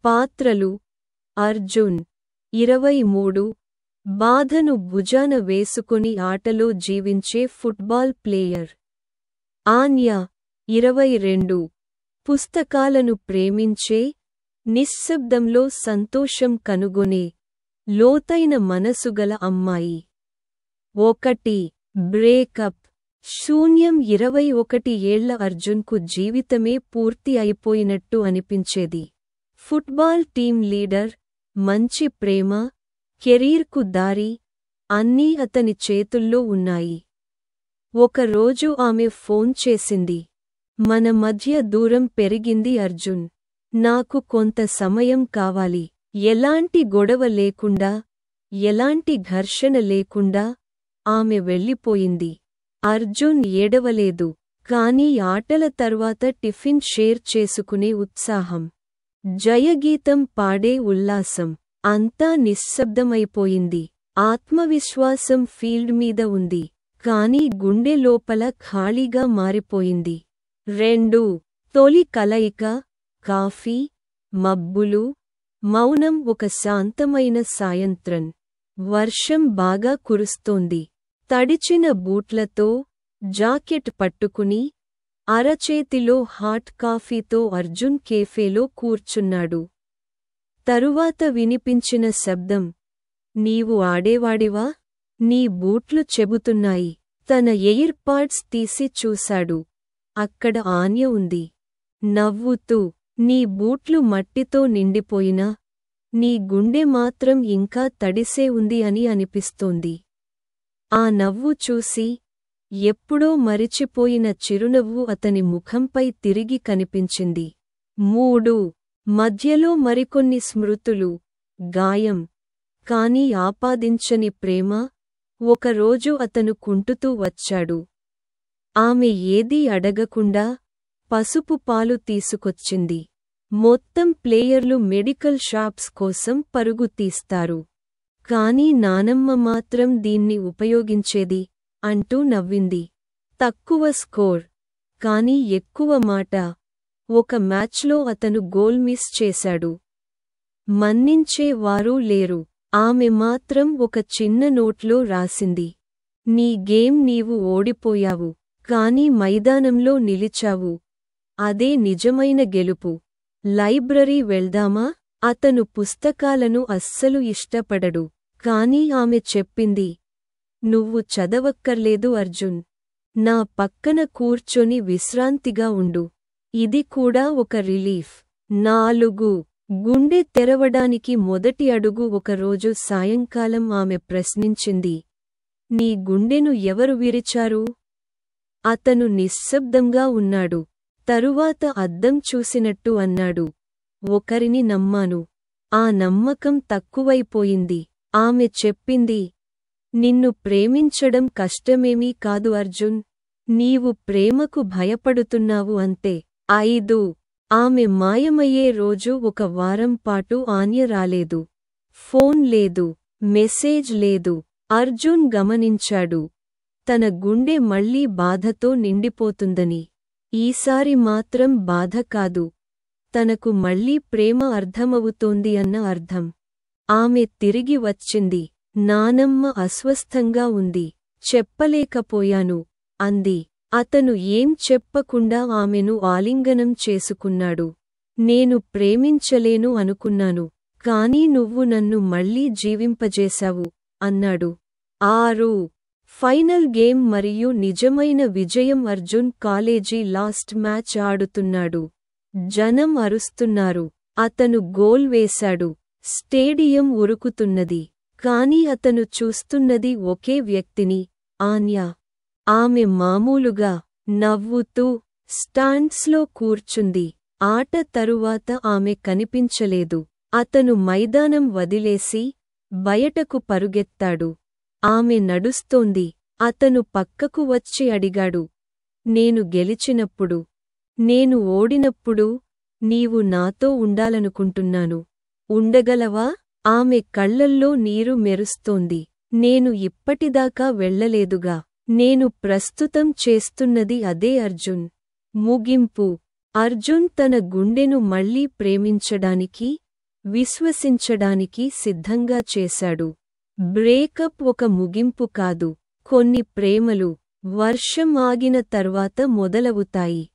పాత్రలు అర్జున్ 23 బాధను భుజాన వేసుకొని ఆటలో జీవించే ఫుట్బాల్ ప్లేయర్. ఆన్యా 22 పుస్తకాలను ప్రేమించే, నిశ్శబ్దంలో సంతోషం కనుగొనే, లోతైన మనసుగల అమ్మాయి. 1 బ్రేకప్ శూన్యం 21 ఏళ్ల అర్జున్కు జీవితమే పూర్తి అయిపోయినట్టు అనిపించేది. ఫుట్బాల్ టీం లీడర్, మంచి ప్రేమ, కెరీర్కు దారి అన్నీ అతని చేతుల్లో ఉన్నాయి. ఒకరోజు ఆమె ఫోన్ చేసింది. మన మధ్య దూరం పెరిగింది అర్జున్. నాకు కొంత సమయం కావాలి. ఎలాంటి గొడవ లేకుండా, ఎలాంటి ఘర్షణ లేకుండా ఆమె వెళ్ళిపోయింది. అర్జున్ ఏడవలేదు, కానీ ఆటల తర్వాత టిఫిన్ షేర్ చేసుకునే ఉత్సాహం, జయగీతం పాడే ఉల్లాసం అంతా నిశ్శబ్దమైపోయింది. ఆత్మవిశ్వాసం ఫీల్డ్ మీద ఉంది, కానీ గుండె లోపల ఖాళీగా మారిపోయింది. 2 తొలి కలయిక కాఫీ, మబ్బులు, మౌనం. ఒక శాంతమైన సాయంత్రం. వర్షం బాగా కురుస్తోంది. తడిచిన బూట్లతో, జాకెట్ పట్టుకుని, అరచేతిలో హాట్ కాఫీతో అర్జున్ కేఫేలో కూర్చున్నాడు. తరువాత వినిపించిన శబ్దం, నీవు ఆడేవాడివా? నీ బూట్లు చెబుతున్నాయి. తన ఎయిర్ పాడ్స్ తీసి చూశాడు. అక్కడ ఆన్య ఉంది, నవ్వుతూ. నీ బూట్లు మట్టితో నిండిపోయినా, నీ గుండె మాత్రం ఇంకా తడిసే ఉంది అని అనిపిస్తోంది. ఆ నవ్వు చూసి, ఎప్పుడో మరిచిపోయిన చిరునవ్వు అతని ముఖంపై తిరిగి కనిపించింది. 3 మధ్యలో మరికొన్ని స్మృతులు, గాయం, కాని ఆపాదించని ప్రేమ. ఒకరోజు అతను కుంటుతూ వచ్చాడు. ఆమె ఏదీ అడగకుండా పసుపు పాలు తీసుకొచ్చింది. మొత్తం ప్లేయర్లు మెడికల్ షాప్స్ కోసం పరుగు తీస్తారు, కాని నానమ్మ మాత్రం దీన్ని ఉపయోగించేది అంటూ నవ్వింది. తక్కువ స్కోర్, కాని ఎక్కువ మాట. ఒక మ్యాచ్లో అతను గోల్ మిస్ చేశాడు. మన్నించే వారూ లేరు. ఆమె మాత్రం ఒక చిన్న నోట్లో రాసింది, నీ గేమ్ నీవు ఓడిపోయావు, కాని మైదానంలో నిలిచావు. అదే నిజమైన గెలుపు. లైబ్రరీ వెళ్దామా? అతను పుస్తకాలను అస్సలు ఇష్టపడడు, కాని ఆమె చెప్పింది, నువ్వు చదవక్కర్లేదు అర్జున్. నా పక్కన కూర్చొని విశ్రాంతిగా ఉండు. ఇది కూడా ఒక రిలీఫ్. 4 గుండె తెరవడానికి మొదటి అడుగు. ఒకరోజు సాయంకాలం ఆమె ప్రశ్నించింది, నీ గుండెను ఎవరు విరిచారు? అతను నిశ్శబ్దంగా ఉన్నాడు. తరువాత అద్దం చూసినట్టు అన్నాడు, ఒకరిని నమ్మాను. ఆ నమ్మకం తక్కువైపోయింది. ఆమె చెప్పింది, నిన్ను ప్రేమించడం కష్టమేమీ కాదు అర్జున్. నీవు ప్రేమకు భయపడుతున్నావు అంతే. 5 ఆమె మాయమయ్యే రోజు. ఒక వారం పాటు ఆన్య రాలేదు. ఫోన్ లేదు, మెసేజ్ లేదు. అర్జున్ గమనించాడు, తన గుండె మళ్లీ బాధతో నిండిపోతుందని. ఈసారి మాత్రం బాధ కాదు, తనకు మళ్లీ ప్రేమ అర్థమవుతోంది అన్న అర్థం. ఆమె తిరిగి వచ్చింది. నానమ్మ అస్వస్థంగా ఉంది, చెప్పలేకపోయాను అంది. అతను ఏం చెప్పకుండా ఆమెను ఆలింగనం చేసుకున్నాడు. నేను ప్రేమించలేను అనుకున్నాను, కాని నువ్వు నన్ను మళ్లీ జీవింపజేశావు అన్నాడు. 6 ఫైనల్ గేమ్ మరియు నిజమైన విజయం. అర్జున్ కాలేజీ లాస్ట్ మ్యాచ్ ఆడుతున్నాడు. జనం అరుస్తున్నారు. అతను గోల్ వేశాడు. స్టేడియం ఉరుకుతున్నది. కాని అతను చూస్తున్నది ఒకే వ్యక్తిని, ఆన్యా. ఆమె మామూలుగా నవ్వుతూ స్టాండ్స్లో కూర్చుంది. ఆట తరువాత ఆమె కనిపించలేదు. అతను మైదానం వదిలేసి బయటకు పరుగెత్తాడు. ఆమె నడుస్తోంది. అతను పక్కకు వచ్చి అడిగాడు, నేను గెలిచినప్పుడు, నేను ఓడినప్పుడు నీవు నాతో ఉండాలనుకుంటున్నాను. ఉండగలవా? ఆమె కళ్లల్లో నీరు మెరుస్తోంది. నేను ఇప్పటిదాకా వెళ్ళలేదుగా. నేను ప్రస్తుతం చేస్తున్నది అదే అర్జున్. ముగింపు. అర్జున్ తన గుండెను మళ్లీ ప్రేమించడానికి విశ్వసించడానికి సిద్ధంగా చేశాడు. బ్రేకప్ ఒక ముగింపు కాదు. కొన్ని ప్రేమలు వర్షం ఆగిన తర్వాత మొదలవుతాయి.